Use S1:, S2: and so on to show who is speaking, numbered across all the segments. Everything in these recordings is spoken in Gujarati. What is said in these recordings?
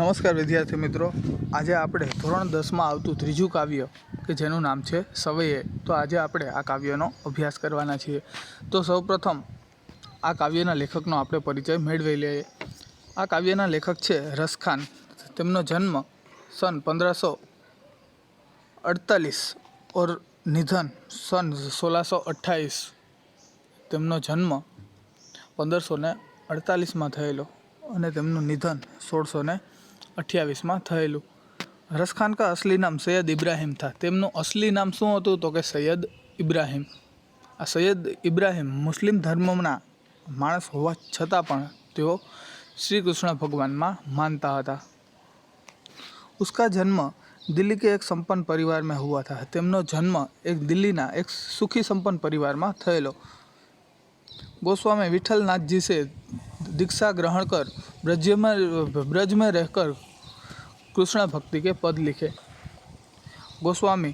S1: નમસ્કાર વિદ્યાર્થી મિત્રો, આજે આપણે ધોરણ 10માં આવતું ત્રીજું કાવ્ય કે જેનું નામ છે સવયે. તો આજે આપણે આ કાવ્યનો અભ્યાસ કરવાના છીએ. તો સૌપ્રથમ આ કાવ્યના લેખકનો આપણે પરિચય મેળવી લઈએ. આ કાવ્યના લેખક છે રસખાન. તેમનો જન્મ સન 1548 और निधन सन 1628. તેમનો જન્મ 1548માં થયેલો અને તેમનું નિધન 1628માં થયેલું. रसखान का असली नाम सैयद इब्राहिम था. તેમનું અસલી નામ શું હતું તો કે સૈયદ ઇબ્રાહિમ. આ સૈયદ ઇબ્રાહિમ મુસ્લિમ ધર્મના માણસ હોવા છતાં પણ તેઓ શ્રી કૃષ્ણ ભગવાનમાં માનતા હતા. उसका जन्म दिल्ली के एक संपन्न परिवार में हुआ था. તેમનો જન્મ એક દિલ્હીના એક સુખી સંપન્ન પરિવારમાં થયેલો. गोस्वामी विठलनाथ जी से दीक्षा ग्रहण कर ब्रज में रहकर कृष्ण भक्ति के पद लिखे. गोस्वामी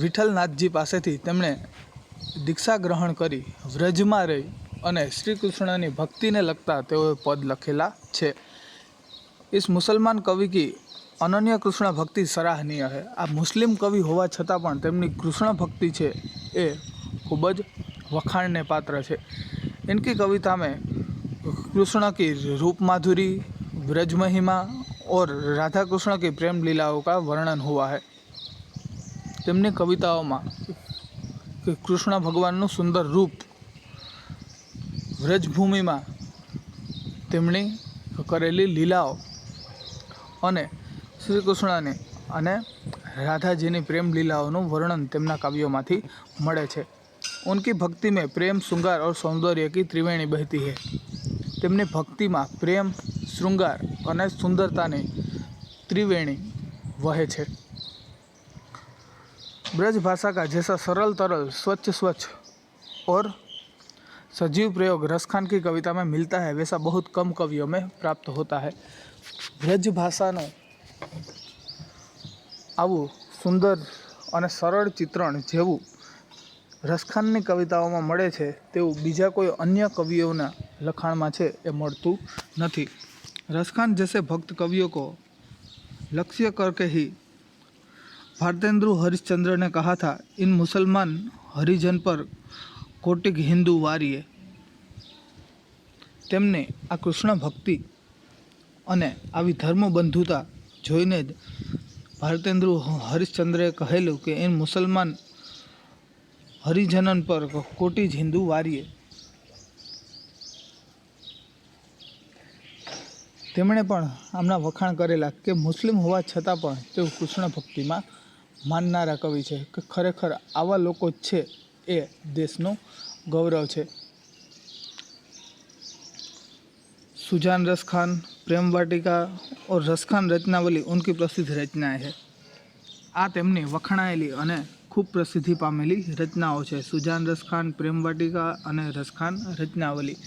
S1: विठलनाथजी પાસેથી તેમણે દીક્ષા ગ્રહણ કરી વ્રજમાં રહી અને શ્રી કૃષ્ણની ભક્તિને લગતા તેઓએ પદ લખેલા છે. इस मुसलमान कवि की अनन्य कृष्ण भक्ति सराहनीय है. આ મુસ્લિમ કવિ હોવા છતાં પણ તેમની કૃષ્ણ ભક્તિ છે એ ખૂબ જ વખાણને પાત્ર છે. इनकी कविता में कृष्ण की रूप माधुरी, ब्रज महिमा और राधा कृष्ण की प्रेम लीलाओं का वर्णन हुआ है. તેમની કવિતાઓમાં કૃષ્ણ ભગવાનનું સુંદર રૂપ, વ્રજભૂમિમાં તેમની કરેલી લીલાઓ અને શ્રી કૃષ્ણની અને રાધાજીની પ્રેમ લીલાઓનું વર્ણન તેમના કાવ્યોમાંથી મળે છે. उनकी भक्ति में प्रेम, श्रृंगार और सौंदर्य की त्रिवेणी बहती है. તેમની ભક્તિમાં પ્રેમ, શૃંગાર અને સુંદરતાની ત્રિવેણી વહે છે. ब्रज भाषा का जैसा सरल तरल स्वच्छ और सजीव प्रयोग रसखान की कविता में मिलता है, वैसा बहुत कम कवियों में प्राप्त होता है. ब्रज भाषाનું આવું સુંદર અને સરળ ચિત્રણ જેવું રસખાનની કવિતાઓમાં મળે છે તેવું બીજા કોઈ અન્ય કવિઓના લખાણમાં છે એ મળતું નથી. रसखान जैसे भक्त कवियों को लक्ष्य करके ही भारतेंदु हरिश्चंद्र ने कहा था, इन मुसलमान हरिजन पर कोटिक हिंदू वारिये. તેમને આ કૃષ્ણ ભક્તિ અને આવી ધર્મબંધુતા જોઈને જ ભારતેન્દ્ર હરિશ્ચંદ્રે કહેલું કે इन मुसलमान હરિજનન પર કોટી જ હિન્દુ વારીએ. તેમણે પણ આમના વખાણ કરેલા કે મુસ્લિમ હોવા છતાં પણ તેઓ કૃષ્ણ ભક્તિમાં માનનારા કવિ છે, કે ખરેખર આવા લોકો જ છે એ દેશનું ગૌરવ છે. सुजान रसखान, प्रेम वाटिका और रसखान रचनावली उनकी प्रसिद्ध रचनाएं है. આ તેમની વખણાયેલી અને ખૂબ પ્રસિદ્ધિ પામેલી રચનાઓ છે. સુજાન રસખાન, પ્રેમ વાટિકા અને રસખાન રચનાવલી.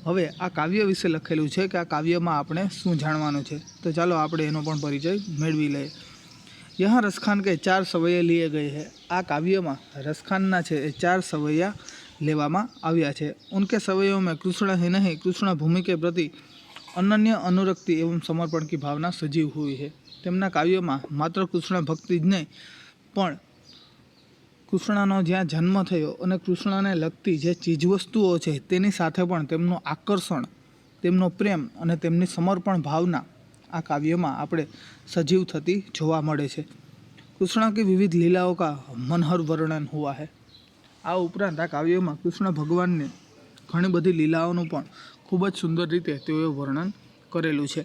S1: હવે આ કાવ્ય વિશે લખેલું છે કે આ કાવ્યમાં આપણે શું જાણવાનું છે, તો ચાલો આપણે એનો પણ પરિચય મેળવી લઈએ. यहाँ रसखान के 4 सवैया लिए गए हैं. આ કાવ્યમાં રસખાનના છે એ 4 સવૈયા લેવામાં આવ્યા છે. उनके सवैयों में कृष्ण ही नहीं, कृष्ण भूमि के प्रति अनन्य अनुरक्ति एवं समर्पण की भावना सजीव हुई है. તેમના કાવ્યોમાં માત્ર કૃષ્ણ ભક્તિ જ નહીં પણ કૃષ્ણનો જ્યાં જન્મ થયો અને કૃષ્ણને લગતી જે ચીજવસ્તુઓ છે તેની સાથે પણ તેમનું આકર્ષણ, તેમનો પ્રેમ અને તેમની સમર્પણ ભાવના આ કાવ્યમાં આપણે સજીવ થતી જોવા મળે છે. કૃષ્ણ की विविध લીલાઓ का मनहर वर्णन हुआ है. આ ઉપરાંત આ કાવ્યમાં કૃષ્ણ ભગવાનને ઘણી બધી લીલાઓનું પણ ખૂબ જ સુંદર રીતે તેઓએ વર્ણન કરેલું છે.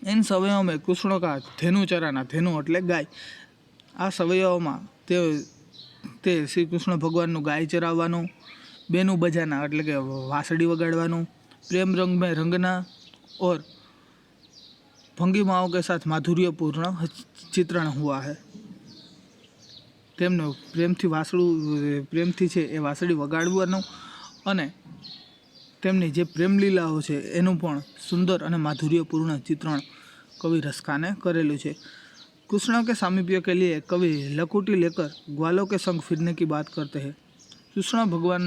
S1: इन सवयों में कृष्ण का धेनु चराना, धेनु એટલે ગાય, આ સવૈયાઓમાં તે શ્રી કૃષ્ણ ભગવાનનું ગાય ચરાવવાનું, બેનું બજાના એટલે કે વાંસળી વગાડવાનું, પ્રેમ રંગ में रंगना और ભંગીમાઓ કે સાથ માધુર્યપૂર્ણ ચિત્રણ હુઆ હૈ. તેમનું પ્રેમથી છે એ વાંસળી વગાડવાનું અને તેમની જે પ્રેમલીલાઓ છે એનું પણ સુંદર અને માધુર્યપૂર્ણ ચિત્રણ કવિ રસખાને કરેલું છે. कृष्ण के सामीप्य के लिए कवि लकुटी लेकर ग्वालों के संग फिरने की बात करते हैं. કૃષ્ણ ભગવાન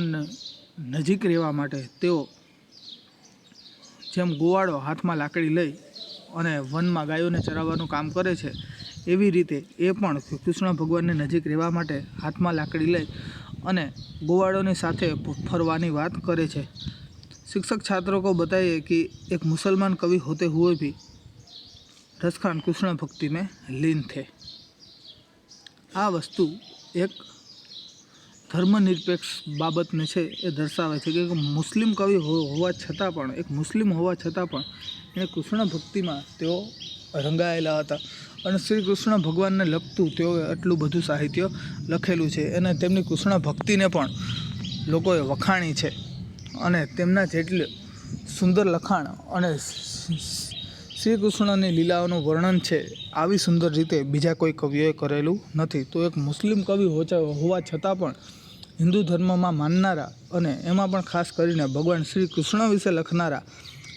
S1: નજીક રહેવા માટે તેઓ જેમ ગોવાળો હાથમાં લાકડી લઈ અને વનમાં ગાયોને ચરાવવાનું કામ કરે છે, એવી રીતે એ પણ કૃષ્ણ ભગવાનની નજીક રહેવા માટે હાથમાં લાકડી લઈ અને ગોવાળોની સાથે ફરવાની વાત કરે છે। शिक्षक छात्रों को बताइए कि एक मुसलमान कवि होते हुए भी रसखान कृष्ण भक्ति में लीन थे। आ वस्तु एक धर्मनिरपेक्ष बाबतने छे ए दर्शावे छे कि मुस्लिम कवि होवा छतां पण एक मुस्लिम होवा छतां पण एने कृष्ण भक्ति में तेओ रंगायेला हता अने श्री कृष्ण भगवान ने लगतुं तेओए आटलुं बधुं साहित्य लखेलुं छे अने तेमनी कृष्ण भक्ति ने पण लोकोए वखाणी छे अने तेमना जेटલું सुंदर लखाण अने श्री कृष्णनी लीलाओनुं वर्णन छे आवी सुंदर रीते बीजा कोई कविओए करेलुं नथी। तो एक मुस्लिम कवि होवा छतां पण हिंदू धर्म में माननारा अने एमां पण खास करीने भगवान श्री कृष्ण विषे लखनारा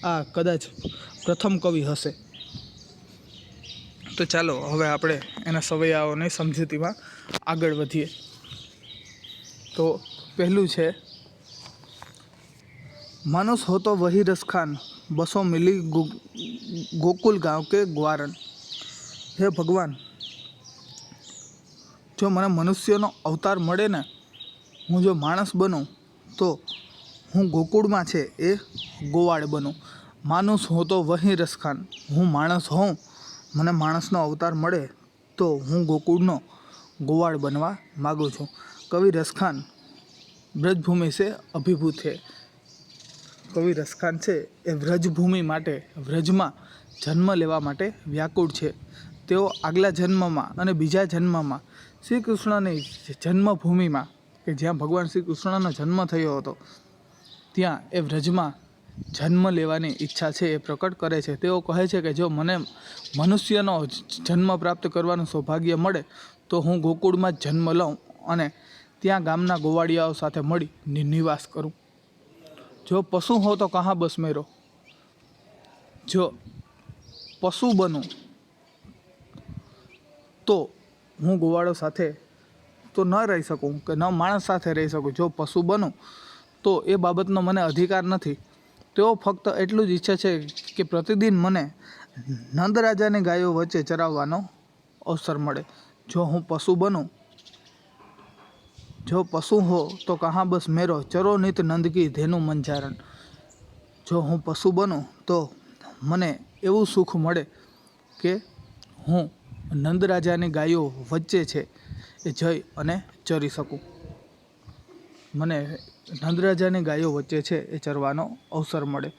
S1: आ कदाच प्रथम कवि हशे। तो चालो हवे आपणे एना सवैयाओनी समजूतीमां आगळ वधीए। तो पहलुं छे मानुष हो तो वही रसखान बसों मिली गोकुल गांव के ग्वारन। हे भगवान, जो मने मनुष्यनो अवतार मळे ने हूँ जो माणस बनूँ तो हूँ गोकुल में छे ए गोवाड़ बनूँ। मानुष हो तो वही रसखान, हूँ माणस हों मने माणसनो अवतार मळे तो हूँ गोकुळनो गोवाड़ बनवा मागुं छूँ। कवि रसखान ब्रजभूमि से अभिभूत है। कवि रसखान छे ए व्रजभूमि माटे व्रजमां जन्म लेवा माटे व्याकुळ छे। तेओ आगला जन्ममां अने बीजा जन्ममां श्री कृष्णनी जन्मभूमिमां के ज्यां भगवान श्री कृष्णनो जन्म थयो हतो त्यां ए व्रजमां जन्म लेवानी इच्छा छे ए प्रकट करे छे। तेओ कहे छे के जो मने मनुष्यनो जन्म प्राप्त करवानुं सौभाग्य मळे तो हूँ गोकुळमां जन्म लऊं अने त्यां गामना गोवाड़ियाओ साथे मळी निवास करूँ। जो पशु हो तो कहाँ बस मेरो, जो पशु बनूँ तो हूँ गोवाड़ो साथे तो न रही सकूँ कि न माणस साथे रही सकूँ। जो पशु बनूँ तो ए बाबतनो मने अधिकार नथी। तेओ फक्त एटલું જ ઈચ્છે છે કે प्रतिदिन मने नंदराजानी गायो वच्चे चराववानो अवसर मळे। जो हूँ पशु बनूँ, जो पशु हो तो कहाँ बस मेरो, चरो नित नंद की धेनु मंजारण। जो हूँ पशु बनूँ तो मने एवं सुख मळे के हूँ नंदराजानी गायो वच्चे छे ए जई अने चरी सकूँ। मने नंदराजानी गायो वच्चे छे ए चरवानो अवसर मळे।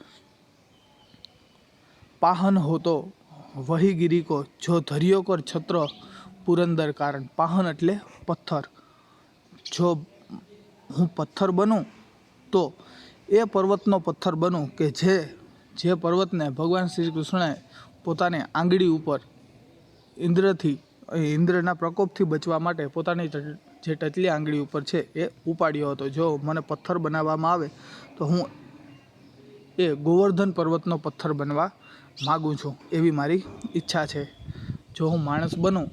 S1: पाहन हो तो वही गिरी को, जो धरियो कर छत्र पुरंदर कारण। पाहन एटले पत्थर। जो हूँ पत्थर बनूँ तो ए पर्वतनो पत्थर बनूँ के जे पर्वत ने भगवान श्री कृष्णए पोतानी आंगળી उपर इंद्रना प्रकोपथी बचवा माटे पोतानी जे टचली आंगળી उपर छे ए उपाड्यो हतो। जो मने पत्थर बनाववामां आवे तो हूँ ए गोवर्धन पर्वतनो पत्थर बनवा मागुं छूं, एवी मारी इच्छा छे। जो हूँ माणस बनूँ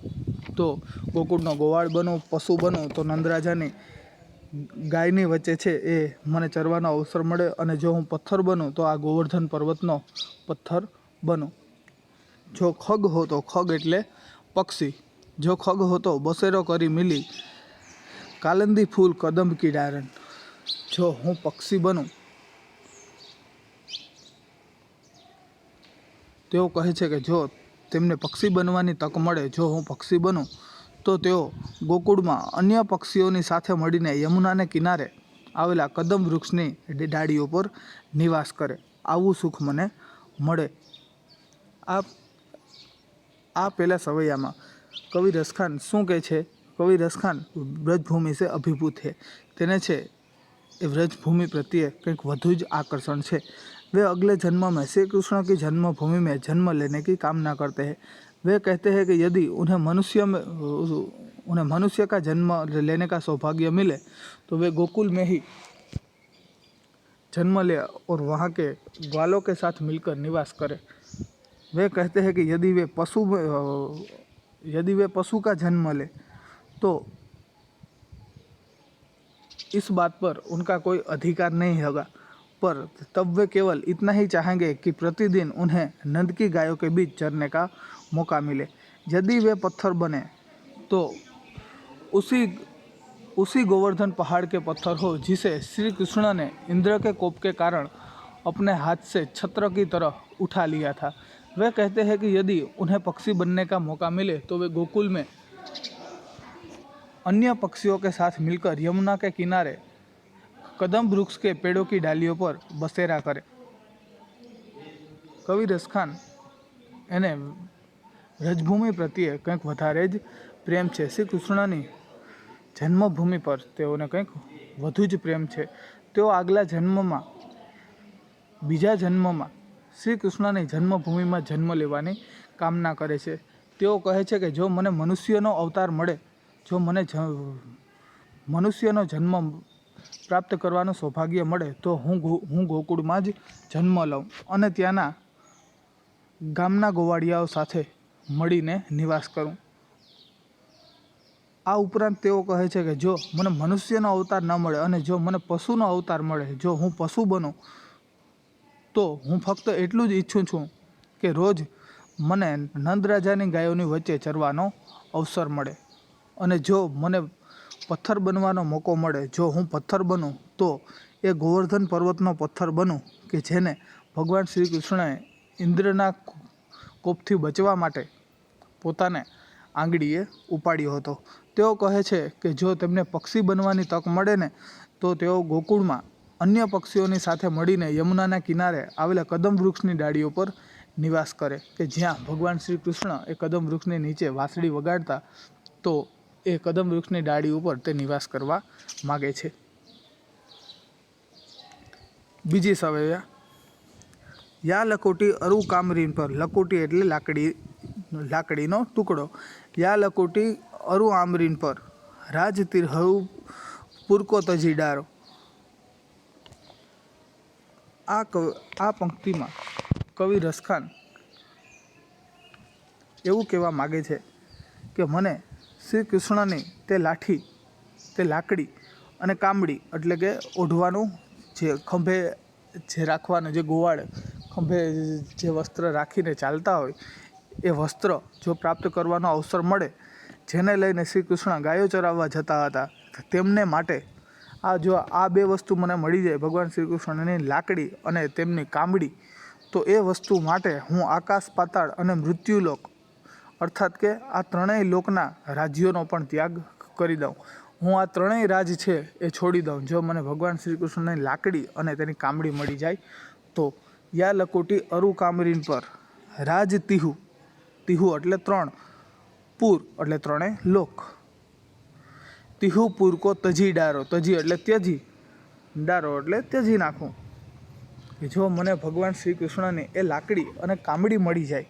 S1: तो गोकुळनो गोवाळ बनूँ, पशु बनूँ तो नंदराजानी गायनी वच्चे छे ए मने चरवानो अवसर मळे अने जो हूँ पत्थर बनूँ तो आ गोवर्धन पर्वतनो पत्थर बनूँ। जो खग हो तो, खग एटले पक्षी, जो खग हो तो बसेरो करी मिली कालंदी फूल कदम्ब की डारण। जो हूँ पक्षी बनूँ तेओ कहे छे के जो तेमने पक्षी बनवानी तक मळे, जो हूँ पक्षी बनूँ तो तेओ गोकुळमां अन्य पक्षीओनी साथे मळीने यमुनाने किनारे आवेला कदम वृक्षनी डाळीओ पर निवास करे, आवुं सुख मने मळे। आ पहला सवैयामां कवि रसखान शुं कहे छे? कवि रसखान ब्रजभूमि से अभिभूत है। तेने छे ए व्रजभूमि प्रत्ये कंईक वधु ज आकर्षण छे। वे अगले जन्म में श्री कृष्ण की जन्मभूमि में जन्म लेने की कामना करते हैं। वे कहते हैं कि यदि उन्हें मनुष्य का जन्म लेने का सौभाग्य मिले तो वे गोकुल में ही जन्म ले और वहाँ के ग्वालों के साथ मिलकर निवास करें। वे कहते हैं कि यदि वे पशु का जन्म ले तो इस बात पर उनका कोई अधिकार नहीं होगा, पर तब वे केवल इतना ही चाहेंगे कि प्रतिदिन उन्हें नंद की गायों के बीच चरने का मौका मिले। यदि वे पत्थर बने तो उसी उसी गोवर्धन पहाड़ के पत्थर हो जिसे श्री कृष्ण ने इंद्र के कोप के कारण अपने हाथ से छत्र की तरह उठा लिया था। वे कहते हैं कि यदि उन्हें पक्षी बनने का मौका मिले तो वे गोकुल में अन्य पक्षियों के साथ मिलकर यमुना के किनारे कदम वृक्ष के पेड़ों की डालियों पर बसेरा करें। कवि रसखान એને રજભૂમિ પ્રત્યે કંઈક વધારે જ પ્રેમ છે। શ્રી કૃષ્ણની જન્મભૂમિ પર તેઓને કંઈક વધુ જ પ્રેમ છે। તેઓ આગલા જન્મમાં બીજા જન્મમાં શ્રી કૃષ્ણની જન્મભૂમિમાં જન્મ લેવાની કામના કરે છે। તેઓ કહે છે કે જો મને મનુષ્યનો અવતાર મળે, જો મને મનુષ્યનો જન્મ પ્રાપ્ત કરવાનું સૌભાગ્ય મળે તો હું ગોકુળમાં જ જન્મ લઉં અને ત્યાંના ગામના ગોવાળિયાઓ સાથે મળીને નિવાસ કરું। આ ઉપરાંત તેઓ કહે છે કે જો મને મનુષ્યનો અવતાર ન મળે અને જો મને પશુનો અવતાર મળે, જો હું પશુ બનું તો હું ફક્ત એટલું જ ઈચ્છું છું કે રોજ મને નંદ રાજાની ગાયોની વચ્ચે ચરવાનો અવસર મળે અને જો મને પથ્થર બનવાનો મોકો મળે, જો હું પથ્થર બનું તો એ ગોવર્ધન પર્વતનો પથ્થર બનું કે જેને ભગવાન શ્રી કૃષ્ણએ ઇન્દ્રના કોપથી બચવા માટે પોતાને આંગળીએ ઉપાડ્યો હતો। તેઓ કહે છે કે જો તેમને પક્ષી બનવાની તક મળે ને તો તેઓ ગોકુળમાં અન્ય પક્ષીઓની સાથે મળીને યમુનાના કિનારે આવેલા કદમ વૃક્ષની ડાળીઓ પર નિવાસ કરે કે જ્યાં ભગવાન શ્રી કૃષ્ણ એ કદમ વૃક્ષની નીચે વાંસળી વગાડતા તો એ કદમ વૃક્ષની ડાળી ઉપર તે નિવાસ કરવા માગે છે। બીજી સવૈયા, યા લકોટી અરુ કામરીન પર, લકોટી એટલે લાકડીનો ટુકડો, યા લકોટી અરુ આમરીન પર રાજ તિરહુ પુરકો તજી ડારો। આ પંક્તિમાં કવિ રસખાન એવું કહેવા માગે છે કે મને શ્રી કૃષ્ણની તે લાઠી, તે લાકડી અને કામડી એટલે કે ઓઢવાનું જે ખંભે જે રાખવાનું, જે ગોવાળ ખંભે જે વસ્ત્ર રાખીને ચાલતા હોય એ વસ્ત્ર જો પ્રાપ્ત કરવાનો અવસર મળે, જેને લઈને શ્રી કૃષ્ણ ગાયો ચરાવવા જતા હતા, તેમને માટે જો આ બે વસ્તુ મને મળી જાય, ભગવાન શ્રી કૃષ્ણની લાકડી અને તેમની કામડી, તો એ વસ્તુ માટે હું આકાશ, પાતાળ અને મૃત્યુલોક અર્થાત કે આ ત્રણેય લોકના રાજ્યોનો પણ ત્યાગ કરી દઉં, હું આ ત્રણેય રાજ છે એ છોડી દઉં જો મને ભગવાન શ્રી કૃષ્ણની લાકડી અને તેની કામડી મળી જાય તો। યા લકોટી અરુ કામરીન પર રાજ તિહુ, તિહુ એટલે ત્રણ, પૂર એટલે ત્રણેય લોક, તિહુ પૂર કો તજી ડારો, તજી એટલે ત્યજી, ડારો એટલે ત્યજી નાખું, કે જો મને ભગવાન શ્રી કૃષ્ણની એ લાકડી અને કામડી મળી જાય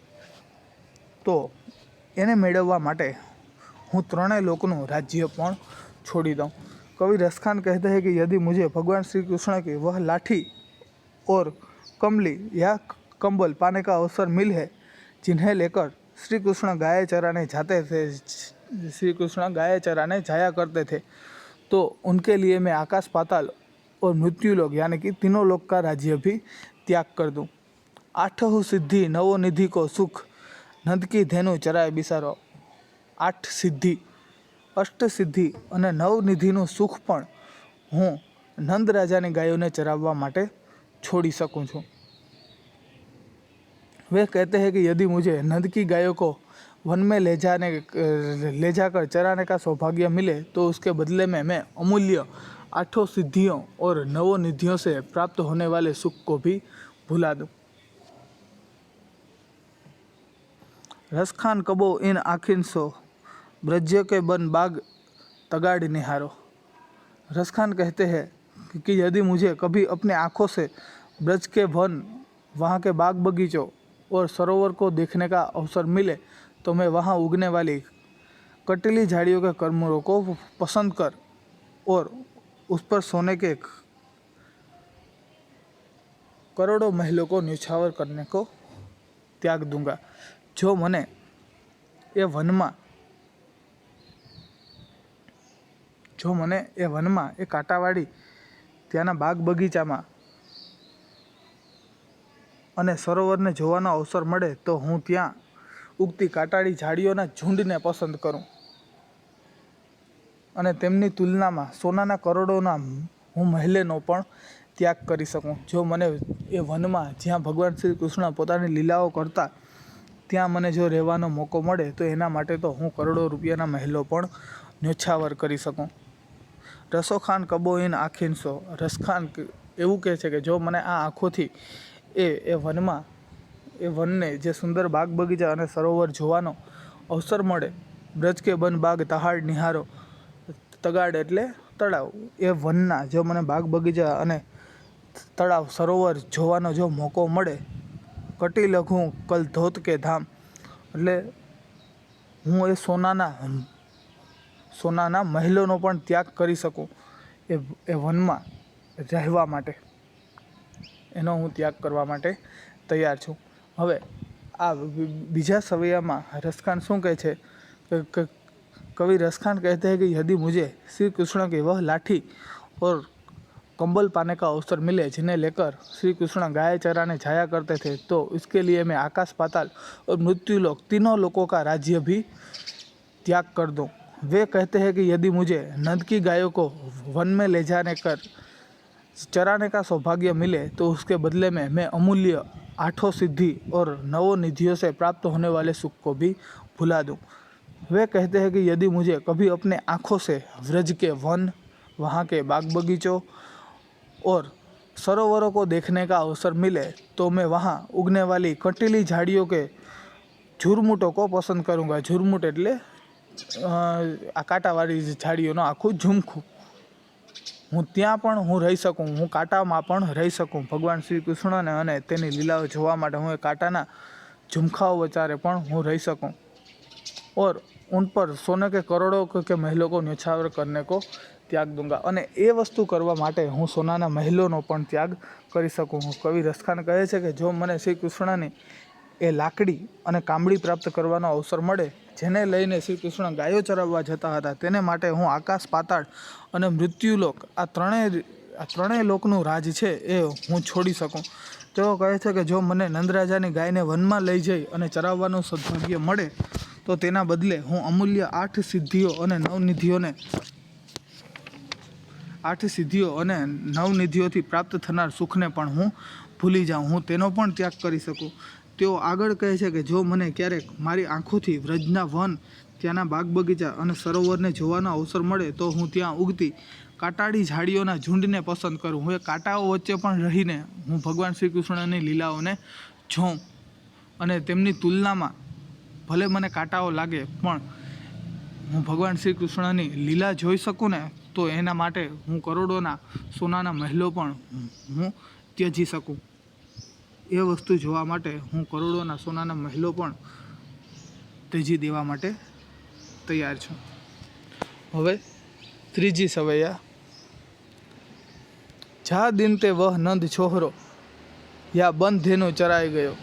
S1: તો એને મેળવવા માટે હું ત્રણેય લોકનું રાજ્ય પણ छोड़ी दूँ। कवि रसखान कहते हैं कि यदि मुझे भगवान श्री कृष्ण की वह लाठी और कमली या कंबल पाने का अवसर मिल है जिन्हें लेकर श्री कृष्ण गाय चराने जाते थे, श्री कृष्ण गाय चराने जाया करते थे, तो उनके लिए मैं आकाश, पाताल और मृत्युलोक यानी कि तीनों लोक का राज्य भी त्याग कर दूँ। आठहु सिद्धि नवो निधि को सुख नंद की धेनु चराए बिसारो। आठ सिद्धि, अष्ट सिद्धि અને નવ નિધિનું સુખ પણ હું નંદ રાજાની ગાયોને ચરાવવા માટે છોડી सकूँ છું। वे कहते हैं कि यदि मुझे नंद की गायों को वन में ले जाकर चराने का सौभाग्य मिले तो उसके बदले में मैं अमूल्य आठों सिद्धियों और नवों निधियों से प्राप्त होने वाले सुख को भी भुला दूँ। रसखान कबो इन आखिन सो ब्रज के बन बाग तगाड़ निहारो। रसखान कहते हैं कि यदि मुझे कभी अपने आँखों से ब्रज के वन, वहाँ के बाग बगीचों और सरोवर को देखने का अवसर मिले तो मैं वहाँ उगने वाली कटीली झाड़ियों के करमुरों को पसंद कर और उस पर सोने के करोड़ों महलों को न्यौछावर करने को त्याग दूंगा। जो मने ये वनमा ए कांटावाड़ी त्याना बाग बगीचा में અને સરોવરને જોવાનો અવસર મળે તો હું ત્યાં ઉગતી કાંટાળી ઝાડીઓના ઝુંડને પસંદ કરું અને તેમની તુલનામાં સોનાના કરોડોના હું મહેલનો પણ ત્યાગ કરી શકું. જો મને એ વનમાં જ્યાં ભગવાન શ્રી કૃષ્ણ પોતાની લીલાઓ કરતા ત્યાં મને જો રહેવાનો મોકો મળે તો એના માટે તો હું કરોડો રૂપિયાના મહેલો પણ ન્યોછાવર કરી શકું. રસોખાન કબોઈન આખીનસો. રસખાન એવું કહે છે કે જો મને આ આંખોથી એ વનને જે સુંદર બાગ બગીચા અને સરોવર જોવાનો અવસર મળે, બ્રજ કે બન બાગ તહાડ નિહારો, તગાડ એટલે તળાવ, એ વનના જો મને બાગ બગીચા અને તળાવ સરોવર જોવાનો જો મોકો મળે, કટી લઘું કલ ધોત કે ધામ, એટલે હું એ સોનાના મહેલોનો પણ ત્યાગ કરી શકું એ વનમાં રહેવા માટે, એનો હું ત્યાગ કરવા માટે તૈયાર છું. હવે આ બીજા સવૈયામાં રસખાન શું કહે છે કે कवि रसखान कहते हैं कि यदि मुझे श्री कृष्ण की वह लाठी और कंबल पाने का अवसर मिले जिन्हें लेकर श्री कृष्ण गाय चराने जाया करते थे तो इसके लिए मैं आकाश पाताल और मृत्युलोक तीनों लोकों का राज्य भी त्याग कर दूं. वे कहते हैं कि यदि मुझे नंद की गायों को वन में ले जाने कर चराने का सौभाग्य मिले तो उसके बदले में मैं अमूल्य 8 सिद्धि और 9 निधियों से प्राप्त होने वाले सुख को भी भुला दूं. वे कहते हैं कि यदि मुझे कभी अपने आँखों से व्रज के वन, वहाँ के बाग बगीचों और सरोवरों को देखने का अवसर मिले तो मैं वहाँ उगने वाली कटीली झाड़ियों के झुरमुटों को पसंद करूँगा. झुरमुट એટલે આ કાંટાવાળી ઝાડીઓનો આખું ઝુમખું, હું ત્યાં પણ હું રહી શકું, હું કાંટામાં પણ રહી શકું. ભગવાન શ્રી કૃષ્ણને અને તેની લીલાઓ જોવા માટે હું એ કાંટાના ઝુમખાઓ વચારે પણ હું રહી શકું और उन पर सोने के करोड़ों के महलों को न्योछावर करने को त्याग दूंगा. અને એ વસ્તુ કરવા માટે હું સોનાના મહેલોનો પણ ત્યાગ કરી શકું. કવિ રસખાન કહે છે કે જો મને શ્રી કૃષ્ણની એ લાકડી અને કામળી પ્રાપ્ત કરવાનો અવસર મળે જેને લઈને શ્રી કૃષ્ણ ગાયો ચરાવવા જતા હતા, તેને માટે હું આકાશ પાતાળ અને મૃત્યુલોક આ ત્રણેય લોકનું રાજ છે એ હું છોડી શકું. તેઓ કહે છે કે જો મને નંદરાજાની ગાયને વનમાં લઈ જઈ અને ચરાવવાનું સદભાગ્ય મળે તો તેના બદલે હું અમૂલ્ય 8 સિદ્ધિઓ અને 9 નિધિઓથી પ્રાપ્ત થનાર સુખને પણ હું ભૂલી જાઉં, હું તેનો પણ ત્યાગ કરી શકું. તેઓ આગળ કહે છે કે જો મને ક્યારેક મારી આંખોથી વ્રજના વન, ત્યાંના બાગ બગીચા અને સરોવરને જોવાનો અવસર મળે તો હું ત્યાં ઉગતી કાંટાળી ઝાડીઓના ઝુંડને પસંદ કરું. હું એ કાંટાઓ વચ્ચે પણ રહીને હું ભગવાન શ્રી કૃષ્ણની લીલાઓને જોઉં અને તેમની તુલનામાં ભલે મને કાંટાઓ લાગે પણ હું ભગવાન શ્રી કૃષ્ણની લીલા જોઈ શકું ને તો એના માટે હું કરોડોના સોનાના મહેલો પણ હું ત્યજી શકું. એ વસ્તુ જોવા માટે હું કરોડોના સોનાના મહેલો પણ ત્યજી દેવા માટે તૈયાર છું. હવે ત્રીજી સવૈયા. જા દિન તે વહ નંદ છોહરો યા બંધ ધેનો ચરાઈ ગયો.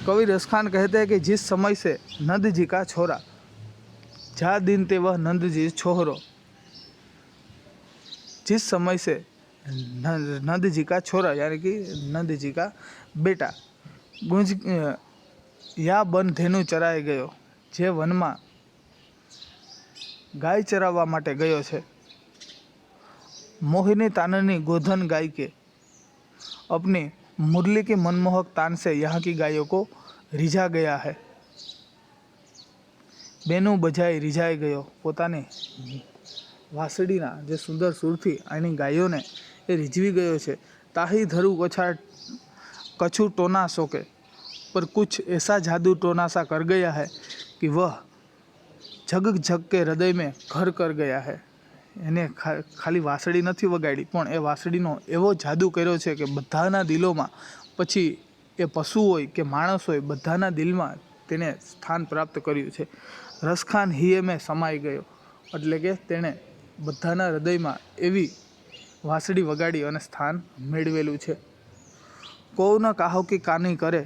S1: कवि रसखान कहते हैं कि जिस समय से नंद जी का छोरा, जा दिन ते वह नंद जी छोहरो, जिस समय से नंद जी का छोरा यानी कि नंद जी का बेटा गुंज या बन धेनु चराई गयो, जे वन में गाय चरावा माटे गयो छे, मोहिनी ताननी गोधन गाय के अपनी मुरली की मनमोहक तान से यहाँ की गायों को रिझा गया है. बेनू बजाई रिझाई गयो, પોતાની વાસળીના જે સુંદર સુરથી આની ગાયોને એ રીઝવી ગયો છે. તાહી ધરું કછુ टोना सोके पर कुछ ऐसा जादू टोना सा कर गया है कि वह जग जग के हृदय में घर कर गया है. એને ખાલી વાસળી નથી વગાડી પણ એ વાસળીનો એવો જાદુ કર્યો છે કે બધાના દિલોમાં, પછી એ પશુ હોય કે માણસ હોય, બધાના દિલમાં તેને સ્થાન પ્રાપ્ત કર્યું છે. રસખાન હિયે મેં સમાઈ ગયો, એટલે કે તેણે બધાના હૃદયમાં એવી વાસળી વગાડી અને સ્થાન મેળવેલું છે. કોઉ ન કાહો કી કાની કરે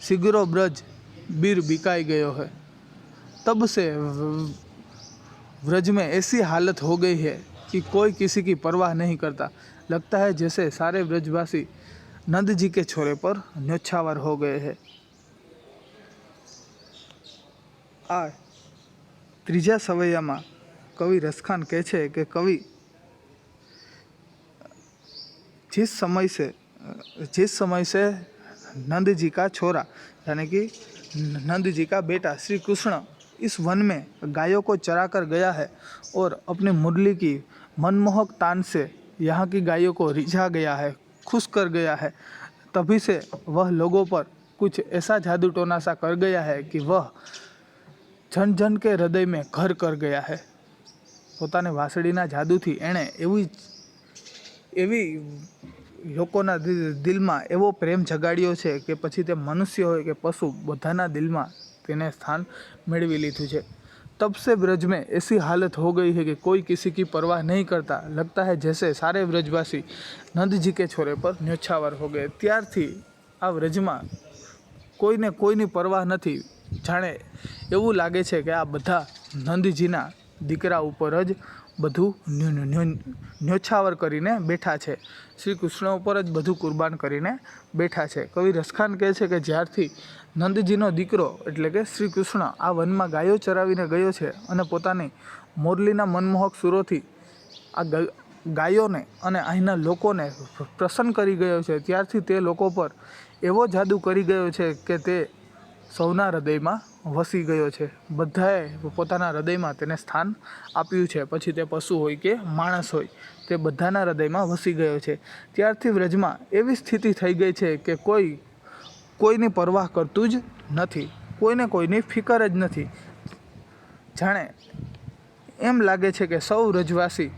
S1: સિગરો બ્રજ बीर बिकाई गयो है. तब से व्रज में ऐसी हालत हो गई है कि कोई किसी की परवाह नहीं करता। लगता है जैसे सारे ब्रजवासी नंद जी के छोरे पर न्योछावर हो गए हैं। आ ત્રીજા સવૈયામાં કવિ રસખાન કહે છે કે કવિ जिस समय से नंद जी का छोरा यानी कि नंद जी का बेटा श्री कृष्ण इस वन में गायों को चरा कर गया है और अपनी मुरली की मनमोहक तान से यहाँ की गायों को रिझा गया है, खुश कर गया है, तभी से वह लोगों पर कुछ ऐसा जादू टोना सा कर गया है कि वह जन जन के हृदय में घर कर गया है। પોતાની વાંસળીના જાદુથી એણે એવી લોકોના દિલમાં એવો પ્રેમ જગાડ્યો છે કે પછી તે મનુષ્ય હોય કે પશુ બધાના દિલમાં તેને સ્થાન મેળવી લીધું છે। तब से ब्रज में ऐसी हालत हो गई है कि कोई किसी की परवाह नहीं करता। लगता है जैसे सारे ब्रजवासी नंद जी के छोरे पर न्योछावर हो गए। ત્યારથી આ વ્રજમાં કોઈને કોઈની પરવાહ નથી। જાણે એવું લાગે છે કે આ બધા નંદજીના દીકરા ઉપર જ બધું ન્યોછાવર કરીને બેઠા છે, શ્રી કૃષ્ણ ઉપર જ બધું કુરબાન કરીને બેઠા છે। કવિ રસખાન કહે છે કે જ્યારથી નંદજીનો દીકરો એટલે કે શ્રી કૃષ્ણ આ વનમાં ગાયો ચરાવીને ગયો છે અને પોતાની મોરલીના મનમોહક સુરોથી આ ગાયોને અને અહીંના લોકોને પ્રસન્ન કરી ગયો છે, ત્યારથી તે લોકો પર એવો જાદુ કરી ગયો છે કે તે સૌના હૃદયમાં વસી ગયો છે। બધાએ પોતાના હૃદયમાં તેને સ્થાન આપ્યું છે, પછી તે પશુ હોય કે માણસ હોય તે બધાના હૃદયમાં વસી ગયો છે। ત્યારથી વ્રજમાં એવી સ્થિતિ થઈ ગઈ છે કે કોઈની પરવાહ કરતું જ નથી, કોઈને કોઈની ફિકર જ નથી। જાણે એમ લાગે છે કે સૌ વ્રજવાસી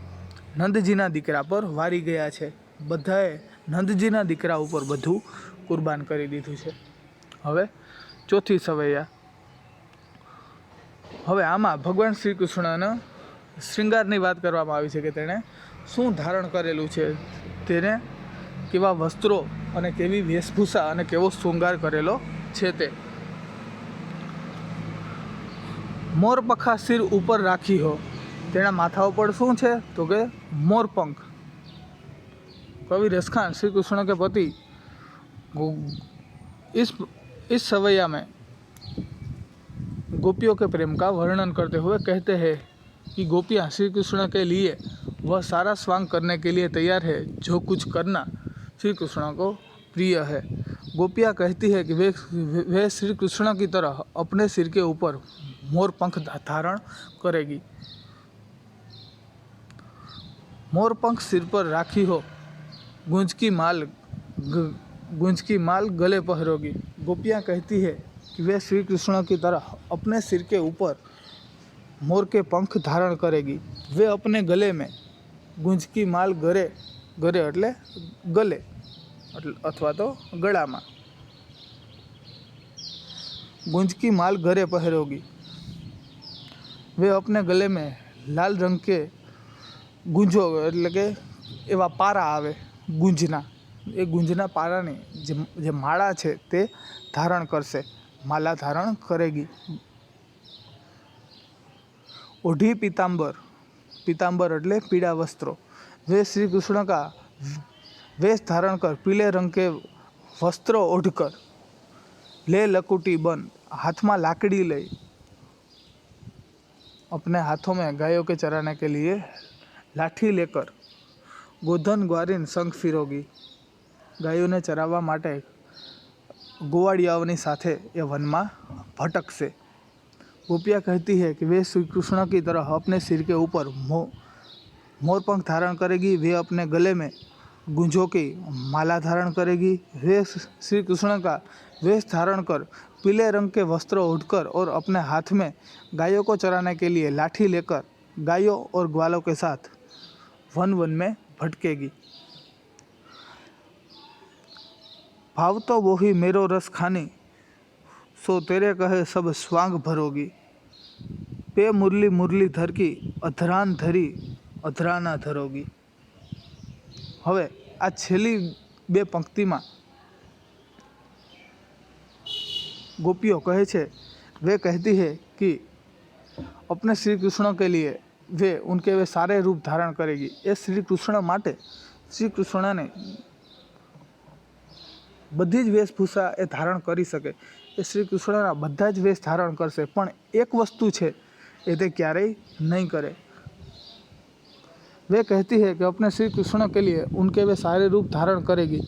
S1: નંદજીના દીકરા પર વારી ગયા છે, બધાએ નંદજીના દીકરા ઉપર બધું કુરબાન કરી દીધું છે। હવે ચોથી સવૈયા। હવે આમાં ભગવાન શ્રી કૃષ્ણના શ્રૃંગારની વાત કરવામાં આવી છે કે તેણે શું ધારણ કરેલું છે, તેને કેવા વસ્ત્રો અને કેવી વેશભૂષા અને કેવો શૃંગાર કરેલો છે તે। મોરપખા સિર ઉપર રાખી હો, તેના માથા ઉપર શું છે તો કે મોરપંખ। कवि रसखान श्री कृष्ण के पति इस सवैया में गोपियों के प्रेम का वर्णन करते हुए कहते हैं कि गोपियाँ श्री कृष्ण के लिए वह सारा स्वांग करने के लिए तैयार है जो कुछ करना श्री कृष्ण को प्रिय है। गोपियाँ कहती है कि वे श्री कृष्ण की तरह अपने सिर के ऊपर मोर पंख धारण करेगी। मोर पंख सिर पर राखी हो, गूंज की माल गले पहरोगी। गोपियाँ कहती है कि वे श्री कृष्ण की तरह अपने सिर के ऊपर मोर के पंख धारण करेगी। वे अपने गले में गूंज की माल गरे એટલે ગલે अथवा तो गला में गूंज की माल गरे पहरोगी। वे अपने गले में लाल रंग के गूंजो એટલે કે એવા પારા આવે गूंजना, એ गूंजना પારાની જે માળા છે તે ધારણ કરશે, માલા ધારણ કરેगी। ओढ़ी पीताम्बर, पीताम्बर એટલે पीड़ा वस्त्रों। वे श्री कृष्ण का वेश धारण कर पीले रंग के वस्त्रों ओढ़कर ले लकुटी बन, हाथ में लाकड़ी ले, अपने हाथों में गायों के चराने के लिए लाठी लेकर गोधन ग्वारीन संग फिरोगी। गायों ने चरावा माटे गोवाड़ियाओनी साथे ये वन में भटकसे। गोपियाँ कहती है कि वे श्री कृष्ण की तरह अपने सिर के ऊपर मोरपंख धारण करेगी। वे अपने गले में गूंजों की माला धारण करेगी। वे श्री कृष्ण का वेश धारण कर पीले रंग के वस्त्र ओढ़कर और अपने हाथ में गायों को चराने के लिए लाठी लेकर गायों और ग्वालों के साथ वन वन में भटकेगी। भाव तो वो ही मेरो रस खानी, सो तेरे कहे सब स्वांग भरोगी। पे मुरली मुरली धर की अधरान धरी अधराना धरोगी। हवे आ छेली बे पंक्ति में गोपियों कहे छे, वे कहती है कि अपने श्री कृष्ण के लिए वे उनके वे सारे रूप धारण करेगी। એ શ્રી કૃષ્ણ માટે શ્રી કૃષ્ણને બધી જ વેશભૂષા એ ધારણ કરી શકે, એ શ્રી કૃષ્ણના બધા જ વેશ ધારણ કરશે, પણ એક વસ્તુ છે એ તે ક્યારેય નહીં કરે। वे कहती है कि अपने श्री कृष्ण के लिए उनके वे सारे रूप धारण करेगी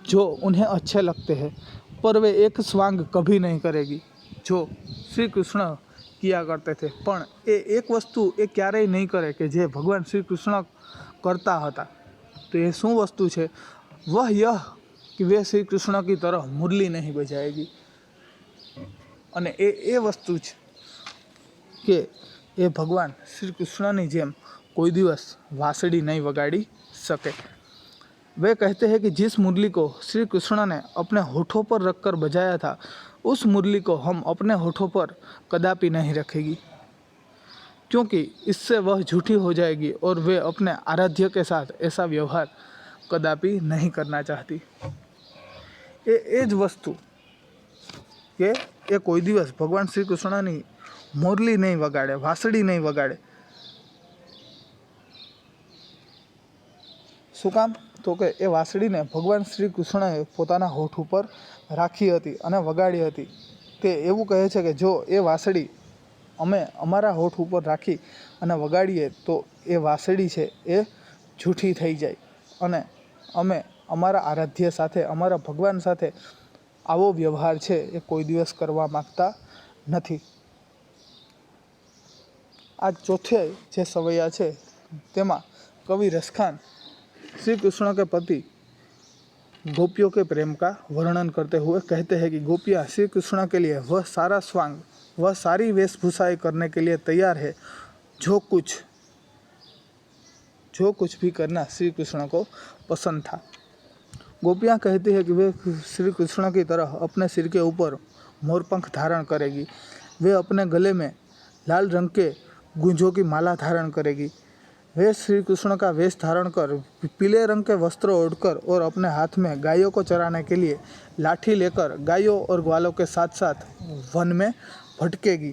S1: जो उन्हें अच्छे लगते हैं, पर वे एक स्वांग कभी नहीं करेगी। जो श्री कृष्ण किया करते थे પણ એ એક વસ્તુ એ ક્યારેય નહીં કરે કે જે ભગવાન શ્રી કૃષ્ણ કરતા હતા। તો એ શું વસ્તુ છે? વહ યહ કે વે શ્રી કૃષ્ણ કી તરહ મુરલી નહીં બજાએગી। અને એ વસ્તુ છે કે એ ભગવાન શ્રી કૃષ્ણની જેમ कोई दिवस वांसड़ी नहीं वगाड़ी सके। वे कहते हैं कि जिस मुरली को श्री कृष्ण ने अपने होठों पर रखकर बजाया था, उस मुरली को हम अपने होठों पर कदापि नहीं रखेगी, क्योंकि इससे वह झूठी हो जाएगी और वे अपने आराध्य के साथ ऐसा व्यवहार कदापि नहीं करना चाहती। એ જ વસ્તુ કે એ કોઈ દિવસ ભગવાન શ્રી કૃષ્ણની મોરલી નહીં વગાડે, વાંસળી નહીં વગાડે। શું કામ? તો કે એ વાંસળીને ભગવાન શ્રી કૃષ્ણએ પોતાના હોઠ ઉપર રાખી હતી અને વગાડી હતી। તે એવું કહે છે કે જો એ વાંસળી અમે અમારા હોઠ ઉપર રાખી અને વગાડીએ તો એ વાંસળી છે એ જૂઠી થઈ જાય અને અમે અમારા આરાધ્ય સાથે, અમારા ભગવાન સાથે આવો વ્યવહાર છે એ કોઈ દિવસ કરવા માગતા નથી। આ ચોથે જે સવૈયા છે તેમાં કવિ રસખાન श्री कृष्ण के प्रति गोपियों के प्रेम का वर्णन करते हुए कहते हैं कि गोपियाँ श्री कृष्ण के लिए वह सारा स्वांग, वह सारी वेशभूषाएं करने के लिए तैयार है जो कुछ भी करना श्री कृष्ण को पसंद था। गोपियाँ कहती है कि वे श्री कृष्ण की तरह अपने सिर के ऊपर मोरपंख धारण करेगी, वे अपने गले में लाल रंग के गुंजों की माला धारण करेगी, वे श्री कृष्ण का वेश धारण कर पीले रंग के वस्त्र ओढ़कर और अपने हाथ में गायों को चराने के लिए लाठी लेकर गायों और ग्वालों के साथ साथ वन में भटकेगी।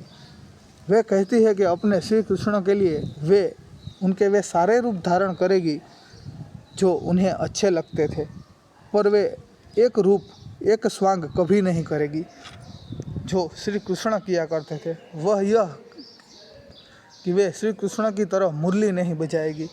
S1: वे कहती है कि अपने श्री कृष्ण के लिए वे उनके वे सारे रूप धारण करेगी जो उन्हें अच्छे लगते थे, पर वे एक रूप, एक स्वांग कभी नहीं करेगी जो श्री कृष्ण किया करते थे। वह यह कि वे श्री कृष्ण की तरह मुरली नहीं बजाएगी।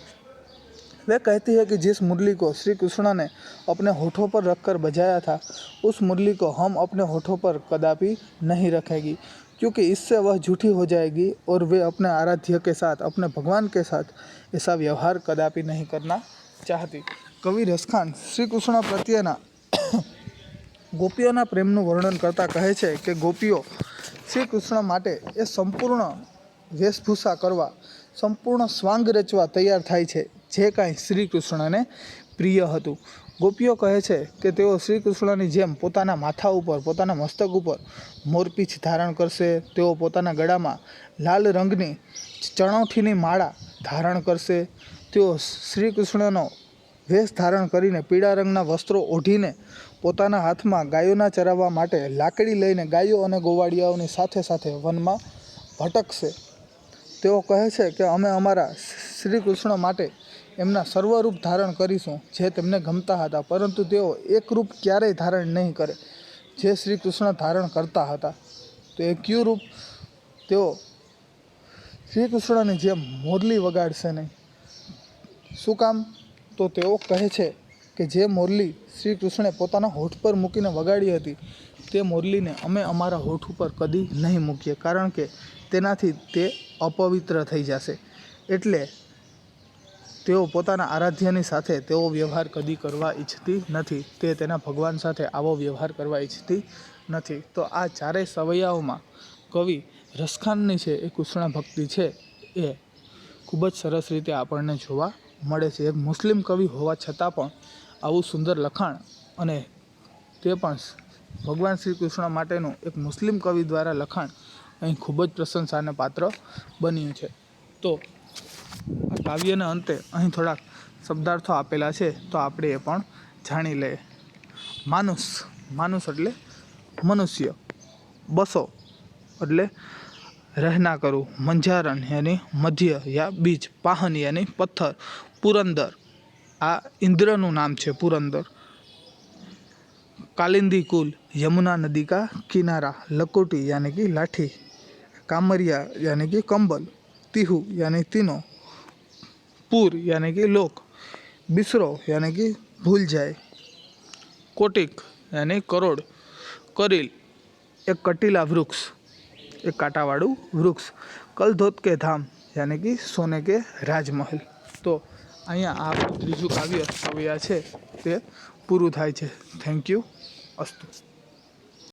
S1: वे कहती है कि जिस मुरली को श्री कृष्ण ने अपने होठों पर रखकर बजाया था, उस मुरली को हम अपने होठों पर कदापि नहीं रखेगी, क्योंकि इससे वह झूठी हो जाएगी और वे अपने आराध्य के साथ, अपने भगवान के साथ ऐसा व्यवहार कदापि नहीं करना चाहती। कवि रसखान श्री कृष्ण प्रत्येना गोपीओना प्रेमનું વર્ણન કરતા કહે છે કે ગોપીઓ શ્રી કૃષ્ણ માટે એ સંપૂર્ણ વેશભૂષા કરવા, સંપૂર્ણ સ્વાંગ રચવા તૈયાર થાય છે જે કાંઈ શ્રી કૃષ્ણને પ્રિય હતું। ગોપીઓ કહે છે કે તેઓ શ્રી કૃષ્ણની જેમ પોતાના માથા ઉપર, પોતાના મસ્તક ઉપર મોરપીંછ ધારણ કરશે, તેઓ પોતાના ગળામાં લાલ રંગની ચણોઠીની માળા ધારણ કરશે, તેઓ શ્રી કૃષ્ણનો વેશ ધારણ કરીને પીળા રંગના વસ્ત્રો ઓઢીને પોતાના હાથમાં ગાયોના ચરાવવા માટે લાકડી લઈને ગાયો અને ગોવાળિયાઓની સાથે સાથે વનમાં ભટકશે। તેઓ કહે છે કે અમે અમારા શ્રી કૃષ્ણ માટે એમના સર્વરૂપ ધારણ કરીશું જે તેમને ગમતા હતા, પરંતુ તેઓ એક રૂપ ક્યારેય ધારણ નહીં કરે જે શ્રી કૃષ્ણ ધારણ કરતા હતા। તો એ કયું રૂપ? તેઓ શ્રી કૃષ્ણની જેમ મોરલી વગાડશે નહીં। શું કામ? તો તેઓ કહે છે કે જે મોરલી શ્રી કૃષ્ણે પોતાના હોઠ પર મૂકીને વગાડી હતી તે મોરલીને અમે અમારા હોઠ ઉપર કદી નહીં મૂકીએ, કારણ કે તેનાથી તે અપવિત્ર થઈ જશે। એટલે તેઓ પોતાના આરાધ્યની સાથે તેવો વ્યવહાર કદી કરવા ઈચ્છતી નથી, તે તેના ભગવાન સાથે આવો વ્યવહાર કરવા ઈચ્છતી નથી। તો આ ચારેય સવૈયાઓમાં કવિ રસખાનની છે એ કૃષ્ણ ભક્તિ છે એ ખૂબ જ સરસ રીતે આપણને જોવા મળે છે। એક મુસ્લિમ કવિ હોવા છતાં પણ આવું સુંદર લખાણ અને તે પણ ભગવાન શ્રી કૃષ્ણ માટેનું એક મુસ્લિમ કવિ દ્વારા લખાણ અહીં ખૂબ જ પ્રશંસાને પાત્ર બન્યું છે। તો આ કાવ્યના અંતે અહીં થોડાક શબ્દાર્થો આપેલા છે, તો આપણે એ પણ જાણી લઈએ। માનુસ એટલે મનુષ્ય, બસો એટલે रहना करूँ, मंझारण यानी मध्य या बीज, पाहन यानी पत्थर, पुरंदर आ इंद्रनु नाम है पुरंदर, कालिंदी कुल यमुना नदी का किनारा, लकोटी यानी कि लाठी, कामरिया यानी कि कंबल, तिहु यानी तीनों, पूर यानी कि लोक, बिसरो यानी कि भूल जाए, कोटिक यानी करोड़, करील एक कटीला वृक्ष, एक कांटावाળું वृक्ष, कलधोत के धाम यानी कि सोने के राजमहल। तो અહીંયા આ ત્રીજું કાવ્ય છે તે પૂરું થાય છે। થેન્ક યુ, અસ્તુ।